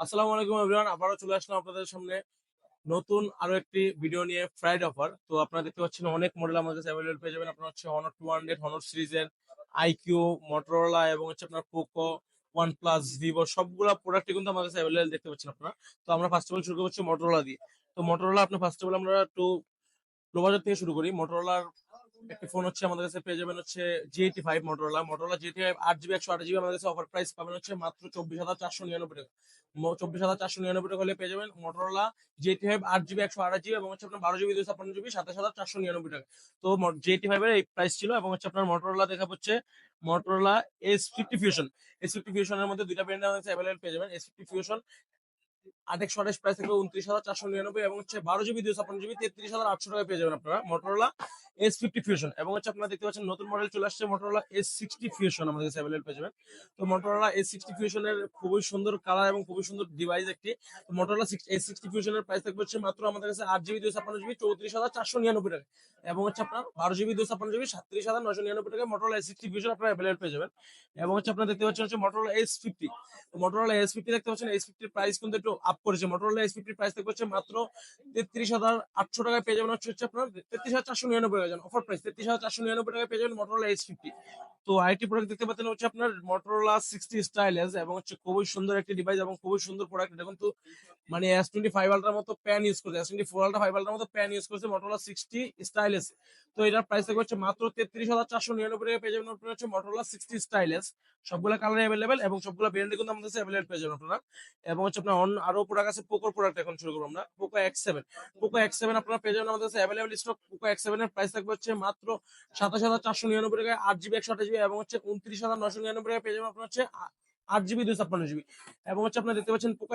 আসসালামু আলাইকুম এভরিওয়ান, আবারও চলে আসলাম আপনাদের সামনে নতুন আরো একটি ভিডিও নিয়ে ফ্রাইডে অফার। তো আপনারা দেখতে পাচ্ছেন অনেক মডেল আমাদের কাছে অ্যাভেলেবল পেয়ে যাবেন। আপনার হচ্ছে হনর 200, হনর সিরিজের আইকিউ, মোটরোলা এবং হচ্ছে আপনার পোকো, ওয়ান প্লাস, ভিভো সবগুলা প্রোডাক্টই কিন্তু আমাদের কাছে অ্যাভেলেবল দেখতে পাচ্ছেন আপনারা। তো আমরা ফার্স্ট অফ অল শুরু করছি মোটরোলা দিয়ে। তো মোটরোলা আপনার ফার্স্ট অফ অল আমরা একটু লো বাজেট থেকে শুরু করি। মোটরোলার একটি ফোন হচ্ছে আমাদের কাছে পেয়ে যাবেন হচ্ছে জি85 মোটরোলা জি85 8 জিবি 128 জিবি আমাদের কাছে অফার প্রাইস পাবেন হচ্ছে মাত্র 24,499 টাকা। 24,499 টাকা হলে পেয়ে যাবেন মোটরোলা জি85 8 জিবি 128 জিবি এবং হচ্ছে আপনার 12 জিবি 256 জিবি 27,499 টাকা। তো জি85 এর এই প্রাইস ছিল এবং হচ্ছে আপনার মোটরোলা দেখা হচ্ছে মোটরোলা S50 ফিউশন। S50 ফিউশনের মধ্যে দুইটা ব্র্যান্ড আমাদের কাছে অ্যাভেলেবল পেয়ে যাবেন। S50 ফিউশন 8 128 প্রাইস থাকবে 29,499 এবং হচ্ছে 12 জিবি 256 জিবি 33,800 টাকায় পেয়ে যাবেন আপনারা মোটরোলা S50 ফিউশন। এবং হচ্ছে আপনারা দেখতে পাচ্ছেন নতুন মডেল চলে আসছে মোটরোলা S60 ফিউশন আমাদের কাছে অ্যাভেলেবল পেয়ে যাবেন। তো মোটরোলা S60 ফিউশনের খুবই সুন্দর কালার এবং খুবই সুন্দর ডিভাইস একটি। তো মোটরোলা S60 ফিউশনের প্রাইস থাকবে হচ্ছে মাত্র আমাদের কাছে 8 জিবি 256 জিবি 34,499 টাকা এবং হচ্ছে আপনার 12 জিবি 256 জিবি 37,999 টাকায় মোটরোলা S60 ফিউশন আপনারা অ্যাভেলেবল পেয়ে যাবেন। এবং হচ্ছে আপনারা দেখতে পাচ্ছেন হচ্ছে মোটরোলা S50। মোটরোলা S50 দেখতে পাচ্ছেন, S50 প্রাইস কিন্তু একটু আপ করেছে। মোটরোলা S50 প্রাইস দেখতে পাচ্ছেন মাত্র 33,800 টাকায় পেয়ে যাবেন হচ্ছে আপনার 33,499 টাকা অফার প্রাইস 33,499 টাকায় পেয়ে যাবেন মোটরোলা S50। তো আইটি প্রোডাক্ট দেখতে পাচ্ছেন হচ্ছে আপনার মোটরোলা 60 স্টাইলেস এবং হচ্ছে খুবই সুন্দর একটি ডিভাইস এবং খুবই সুন্দর প্রোডাক্ট। এটা কিন্তু মানে S25 আলট্রার মতো প্যান ইউজ করছে, S24 আলট্রা 5 আলট্রার মতো প্যান ইউজ করছে মোটরোলা 60 স্টাইলেস। তো এটার প্রাইস থাকবে হচ্ছে মাত্র 33,499 টাকায় পেয়ে যাবেন আপনারা হচ্ছে মোটরোলা 60 স্টাইলেস। সবগুলা কালার অ্যাভেলেবেল এবং সবগুলা ব্র্যান্ডে কিন্তু আমাদের কাছে অ্যাভেলেবল পেয়ে যাবেন আপনারা। এবং হচ্ছে আপনার অন্য আরো প্রোডাক্ট আছে, পোকোর প্রোডাক্ট এখন শুরু করবো আমরা। পোকো X7 আপনারা পেয়ে যাবেন আমাদের কাছে অ্যাভেলেবল স্টক। পোকো X7 এর প্রাইস থাকবে হচ্ছে মাত্র 27,499 টাকায় 8 জিবি 128 জিবি এবং হচ্ছে 29,999 টাকায় পেয়ে যাবেন আপনার হচ্ছে 8 জিবি 256 জিবি। এবং হচ্ছে আপনারা দেখতে পাচ্ছেন পোকো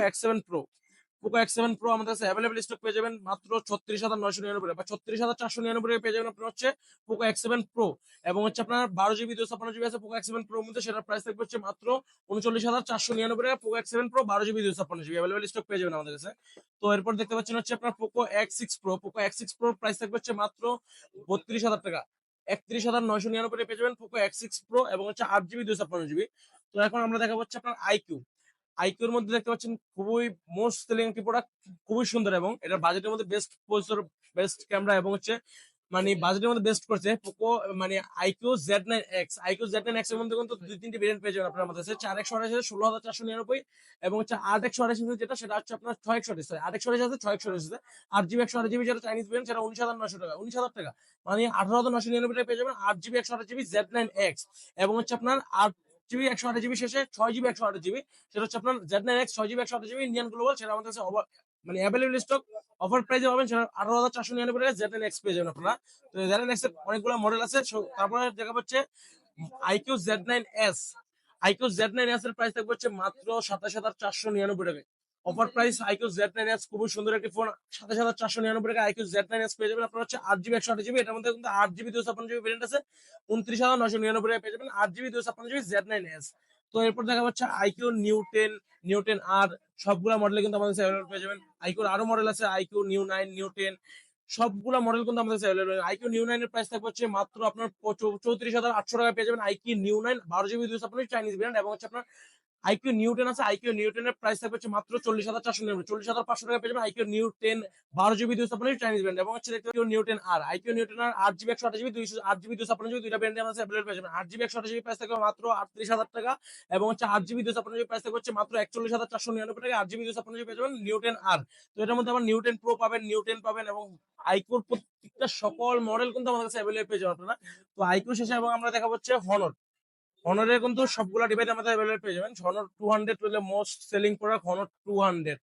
X7 Pro আমাদের কাছে অ্যাভেলেবল স্টক পেয়ে যাবেন মাত্র 36,999 বা 36,499 পেয়ে যাবেন আপনার হচ্ছে পোকো X7 Pro। এবং হচ্ছে আপনার 12 জিবি 256 জিবি আছে পোকো X7 Pro মধ্যে, সেটার প্রাইস থাকবে হচ্ছে মাত্র 39,499 টাকা। Poco X7 Pro 12 GB 256 GB available stock পেয়ে যাবেন আমাদের কাছে। তো এরপর দেখতে পাচ্ছেন হচ্ছে আপনার পোকো X6 Pro প্রাইস থাকবে হচ্ছে মাত্র 32,000 টাকা। 31,999 পেয়ে যাবেন পোকো X6 Pro এবং হচ্ছে 8 জিবি 256 জিবি। তো এখন আমরা দেখা হচ্ছে আপনার আইকিউর মধ্যে দেখতে পাচ্ছেন খুবই মোস্ট সেলিং একটি প্রোডাক্ট, খুবই সুন্দর এবং এটা বাজেটের মধ্যে বেস্ট প্রসেসর, বেস্ট ক্যামেরা এবং হচ্ছে মানে বাজেটের মধ্যে বেস্ট করছে পোকো মানে আইকিউ Z9X এর মধ্যে কিন্তু দুই তিনটি ভেরিয়েন্ট পেয়ে যাবেন আপনার আমাদের কাছে। 4 128 আছে 16,499 এবং হচ্ছে 8 128 যেটা সেটা হচ্ছে আপনার 6 128 8 128 আছে 6 128 আছে। 8 জিবি 128 জিবি যেটা চাইনিজ ভেরিয়েন্ট সেটা 19,900 টাকা, 19,000 টাকা মানে 18,999 টাকা পেয়ে যাবেন 8 জিবি 128 জিবি Z9X। এবং হচ্ছে আপনার 8 জিবি 128 জিবি শেষে 6 জিবি 128 জিবি, সেটা হচ্ছে আপনার Z9X 6 GB 128 GB Indian global, সেটা আমাদের কাছে মানে অ্যাভেলেবল স্টক অফার প্রাইসে পাবেন। সেটা 18,499 টাকা Z9X পেয়ে যাবেন আপনারা। তো Z9X এর অনেকগুলো মডেল আছে। তারপরে দেখা হচ্ছে আইকিউ Z9S। আইকিউ Z9S এর প্রাইস থাকবে হচ্ছে মাত্র 27,499 টাকায় অফার প্রাইস। আইকিউ Z9S খুবই সুন্দর একটি ফোন, 27,499 টাকা আইকিউ Z9S পেয়ে যাবেন আপনার হচ্ছে 8 জিবি 128 জিবি। এটার মধ্যে কিন্তু 8 জিবি 256 জিবি ভেরিয়েন্ট আছে, 29,999 টাকা পেয়ে যাবেন 8 জিবি 256 জিবি Z9S। তো এরপর দেখা হচ্ছে আইকিউ নিউ 10 আর সবগুলা মডেল কিন্তু আমাদের কাছে অ্যাভেলেবল পেয়ে যাবেন। আইকিউর আরো মডেল আছে আইকিউ নিউ 9 নিউ 10, সবগুলা মডেল কিন্তু আমাদের কাছে অ্যাভেলেবল। আইকিউ নিউ 9 এর প্রাইস থাকবে হচ্ছে মাত্র আপনার 34,800 টাকা পেয়ে যাবেন iQOO new 9 12 GB 256 Chinese brand. এবং হচ্ছে আপনার আইকিউ নিউ 10 আছে, আইকিউ নিউ 10 এর প্রাইস থাকবে হচ্ছে মাত্র 40,499 40,500 টাকা পেয়ে যাবেন iQOO new 10 12 GB 256 Chinese brand. এবং হচ্ছে আইকিউ নিউ 10 আর 8 জিবি 128 জিবি 8 জিবি 256 জিবি দুইটা ব্র্যান্ডে আমাদের অ্যাভেলেবল পেয়ে যাবেন। 8 জিবি 128 জিবি প্রাইস থাকবে মাত্র 38,000 টাকা এবং হচ্ছে 8 জিবি 256 জিবি প্রাইস থাকবে হচ্ছে মাত্র 41,499 টাকা 8 জিবি 256 জিবি পেয়ে যাবেন নিউ 10 আর। তো এটার মধ্যে আবার নিউ 10 প্রো পাবেন, নিউ 10 পাবেন এবং আইকিউর প্রত্যেকটা সকল মডেল কিন্তু আমাদের কাছে অ্যাভেলেবল পেয়ে যাবেন আপনারা। তো আইকিউ শেষে এবং আমরা দেখা হচ্ছে হনরের কিন্তু সবগুলা ডিভাইস আমাদের অ্যাভেলেবল পেয়ে যাবেন। হনর 200 হলো মোস্ট সেলিং প্রোডাক্ট, হনর 200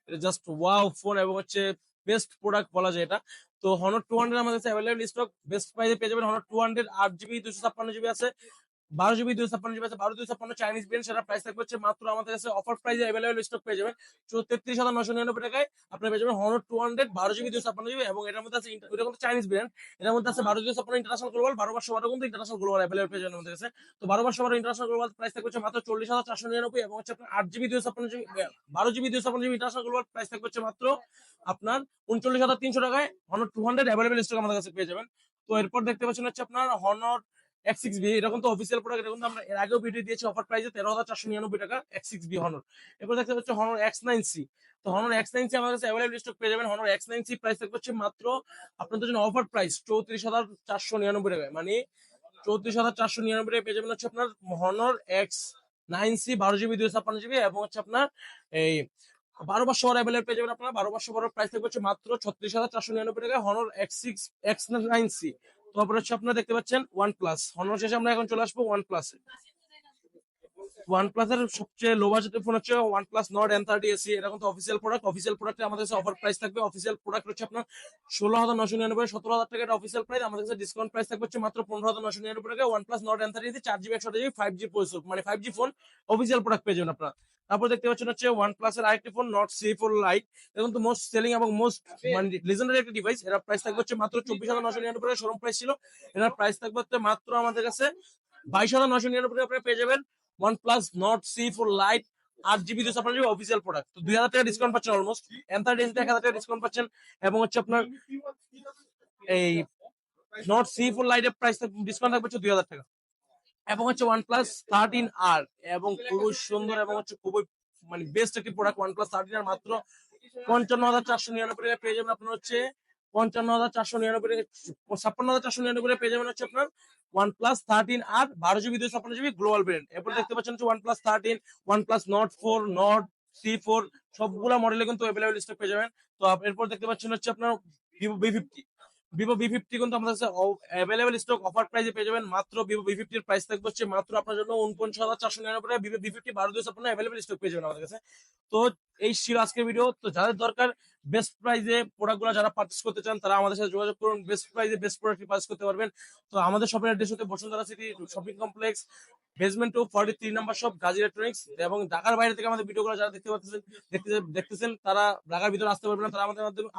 এটা জাস্ট ওয়াও ফোন এবং হচ্ছে বেস্ট প্রোডাক্ট বলা যায় এটা। তো হনর 200 আমাদের কাছে অ্যাভেলেবল স্টক বেস্ট প্রাইসে পেয়ে যাবেন। হনর 200 8 জিবি 256 জিবি আছে, 12 জিবি 256 জিবি আছে, 12 256 চাইনিজ ব্র্যান্ড, সেটা প্রাইস থাকবে হচ্ছে মাত্র আমাদের কাছে অফার প্রাইসে অ্যাভেলেবল স্টক পেয়ে যাবেন 33,999 টাকায় আপনি পেয়ে যাবেন হনর 200 12 জিবি 256 জিবি। এবং এটার মধ্যে আছে ওটা কিন্তু চাইনিজ ব্র্যান্ড, এটার মধ্যে আছে 12 256 ইন্টারন্যাশনাল গ্লোবাল, 12/12 কিন্তু ইন্টারন্যাশনাল গ্লোবাল অ্যাভেলেবল পেয়ে যাবেন আমাদের কাছে। তো 12/12 ইন্টারন্যাশনাল গ্লোবাল প্রাইস থাকবে হচ্ছে মাত্র 40,499 এবং হচ্ছে আপনার 8 GB 256 GB 12 GB 256 GB international global price থাকবে হচ্ছে মাত্র আপনার 39,300 টাকায় হনর 200 অ্যাভেলেবল স্টক আমাদের কাছে পেয়ে যাবেন। তো এরপর দেখতে পাচ্ছেন হচ্ছে আপনার হনর X6B, এটা কিন্তু অফিসিয়াল প্রোডাক্ট। এটা কিন্তু আমরা এর আগেও ভিডিও দিয়েছি অফার প্রাইসে 13,499 টাকা X6B হনর। এরপর দেখতে হচ্ছে হনর X9C। তো হনর X9C আমাদের কাছে অ্যাভেলেবল স্টক পেয়ে যাবেন। হনর X9C প্রাইস থাকবে হচ্ছে মাত্র আপনাদের জন্য অফার প্রাইস 34,499 টাকায়, মানে 34,499 টাকায় পেয়ে যাবেন হচ্ছে আপনার হনর X9C 12 GB 256 GB, এবং হচ্ছে আপনার এই 12 500 অ্যাভেলেবল পেয়ে যাবেন আপনারা। 12 500 প্রাইস থাকবে হচ্ছে মাত্র 36,499 টাকায় হনর X9C। তারপর হচ্ছে আপনারা দেখতে পাচ্ছেন ওয়ান প্লাস। হনর শেষে আমরা এখন চলে আসবো ওয়ান প্লাসে। OnePlus এর সবচেয়ে লো বাজেটের ফোন হচ্ছে OnePlus Nord N30 SE। এটা কিন্তু অফিসিয়াল প্রোডাক্ট। অফিসিয়াল প্রোডাক্টে আমাদের কাছে অফার প্রাইস থাকবে। অফিসিয়াল প্রোডাক্ট হচ্ছে আপনার 16,999, 17,000 টাকা এটা অফিসিয়াল প্রাইস। আমাদের কাছে ডিসকাউন্ট প্রাইস থাকবে হচ্ছে মাত্র 15,999 টাকা। OnePlus Nord N30 4GB 128GB 5G processor, মানে 5G ফোন অফিসিয়াল প্রোডাক্ট পেয়ে যাবেন আপনারা। তারপর দেখতে পাচ্ছেন হচ্ছে OnePlus এর আরেকটি ফোন Nord C4 Lite। এটা কিন্তু মোস্ট সেলিং এবং মোস্ট মানে লেজেন্ডারি একটা ডিভাইস। এর প্রাইস থাকবে হচ্ছে মাত্র 24,999 টাকা। শোরুম প্রাইস ছিল, এর প্রাইস থাকবে হচ্ছে মাত্র আমাদের কাছে 22,999 টাকা আপনারা পেয়ে যাবেন। OnePlus Nord C4 Lite 8GB 256GB official product. তো 2,000 টাকা ডিসকাউন্ট পাচ্ছেন অলমোস্ট। N30 1,000 টাকা ডিসকাউন্ট পাচ্ছেন। এবং হচ্ছে আপনার এই Nord C4 Lite এর প্রাইস ডিসকাউন্ট থাকবে হচ্ছে 2,000 টাকা। এবং হচ্ছে OnePlus 13R, এবং খুবই সুন্দর এবং হচ্ছে খুবই মানে বেস্ট একটি প্রোডাক্ট। OnePlus 13R মাত্র 55,499 টাকা পেয়ে যাবেন আপনার হচ্ছে 55,499 টাকা, 56,499 টাকা পেয়ে যাবেন হচ্ছে আপনার OnePlus 13R 12GB 256GB global variant. এরপর দেখতে পাচ্ছেন হচ্ছে OnePlus 13, OnePlus Nord 4, Nord C4 সবগুলা মডেলে কিন্তু অ্যাভেলেবল স্টক পেয়ে যাবেন। তো এরপর দেখতে পাচ্ছেন হচ্ছে আপনার Vivo V50 কিন্তু আমাদের কাছে অ্যাভেলেবল স্টক অফার প্রাইসে পেয়ে যাবেন। মাত্র Vivo V50 এর প্রাইস থাকবে হচ্ছে মাত্র আপনার জন্য 49,499 টাকা। Vivo V50 12 অ্যাভেলেবল স্টক পেয়ে যাবেন আমাদের কাছে। তো এই ছিল আজকের ভিডিও। তো যাদের দরকার বেস্ট প্রাইসে প্রোডাক্টগুলো যারা পারচেজ করতে চান তারা আমাদের সাথে যোগাযোগ করুন। বেস্ট প্রাইসে বেস্ট প্রোডাক্ট পারচেজ করতে পারবেন। তো আমাদের শপের অ্যাড্রেস হচ্ছে Bashundhara city shopping complex, basement 2 43 number shop, Gazi electronics. এবং ঢাকার বাইরে থেকে আমাদের ভিডিওগুলো যারা দেখতে পাচ্ছেন দেখতেছেন তারা ঢাকার ভিতরে আসতে পারবেন না, তারা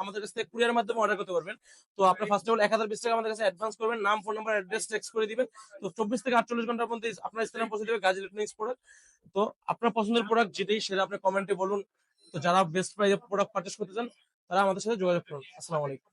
আমাদের কাছ থেকে কুরিয়ার মাধ্যমে অর্ডার করতে পারবেন। তো আপনার ফার্স্ট অফ অল 1,020 টাকা আমাদের কাছে অ্যাডভান্স করবেন, নাম ফোন নাম্বার অ্যাড্রেস টেক্সট করে দিবেন। তো 24 থেকে 48 ঘন্টার মধ্যে আপনার স্থানে পৌঁছে দেবে গাজী ইলেকট্রনিক্স প্রোডাক্ট। তো আপনার পছন্দের প্রোডাক্ট যেটাই সেটা আপনি কমেন্টে বলুন। তো যারা বেস্ট প্রাইসে প্রোডাক্ট পারচেজ করতে চান তারা আমাদের সাথে যোগাযোগ করুন। আসসালামু আলাইকুম।